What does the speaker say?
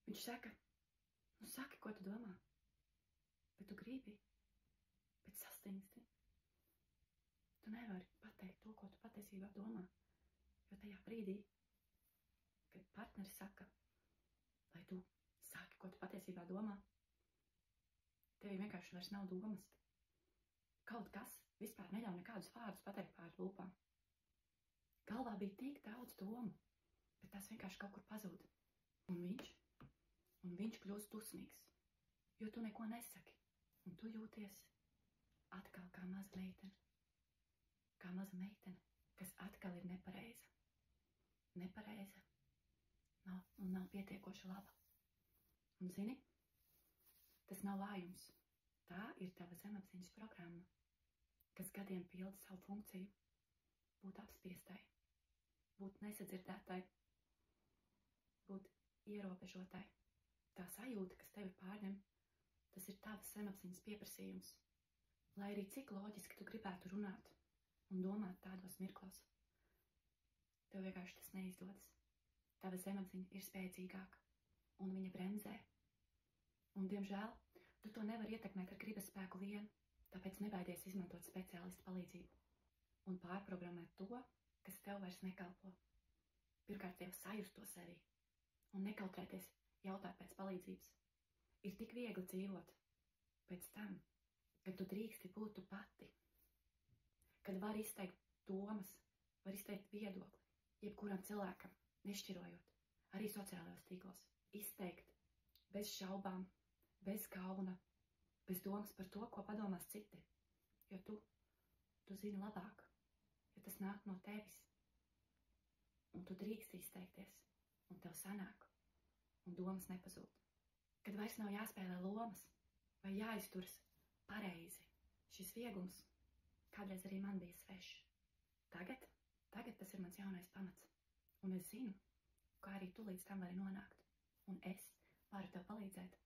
Viņš saka, nu saki, ko tu domā, bet tu gribi, bet sastingsti. Tu nevari pateikt to, ko tu patiesībā domā, jo tajā brīdī, kad partneris saka, lai tu saki, ko tu patiesībā domā, tev vienkārši vairs nav domas. Kaut kas vispār neļauj nekādus vārdus pateikt pār lūpām. Galvā bija tik daudz domu, bet tās vienkārši kaut kur pazūd. Un viņš kļūst dusmīgs, jo tu neko nesaki. Un tu jūties atkal kā maza meitene. Kā maza meitene, kas atkal ir nepareiza. Nepareiza un nav pietiekoši laba. Un zini, tas nav vājums. Tā ir tava zemapziņas programma, kas gadiem pilda savu funkciju, būt apspiestai, būt nesadzirdētai, būt ierobežotai. Tā sajūta, kas tevi pārņem, tas ir tavas zemapziņas pieprasījums. Lai arī cik loģiski tu gribētu runāt un domāt tādos mirklos, tev vienkārši tas neizdodas. Tava zemapziņa ir spēcīgāka, un viņa bremzē. Un, diemžēl, tu to nevari ietekmēt ar gribas spēku vien, tāpēc nebaidies izmantot speciālistu palīdzību un pārprogrammēt to, kas tev vairs nekalpo. Pirmkārt, jau sajust to sevī un nekautrēties jautāt pēc palīdzības. Ir tik viegli dzīvot pēc tam, kad tu drīksti būt tu pati, kad var izteikt domas, var izteikt viedokli, jebkuram cilvēkam, nešķirojot, arī sociālajos tīklos, izteikt bez šaubām, bez kauna, bez domas par to, ko padomās citi, jo tu zini labāk, jo tas nāk no tevis, un tu drīksti izteikties, un tev sanāk, un domas nepazūd. Kad vairs nav jāspēlē lomas, vai jāizturas pareizi, šis viegums kādreiz arī man bija svešs. Tagad tas ir mans jaunais pamats, un es zinu, kā arī tu līdz tam vari nonākt, un es varu tev palīdzēt.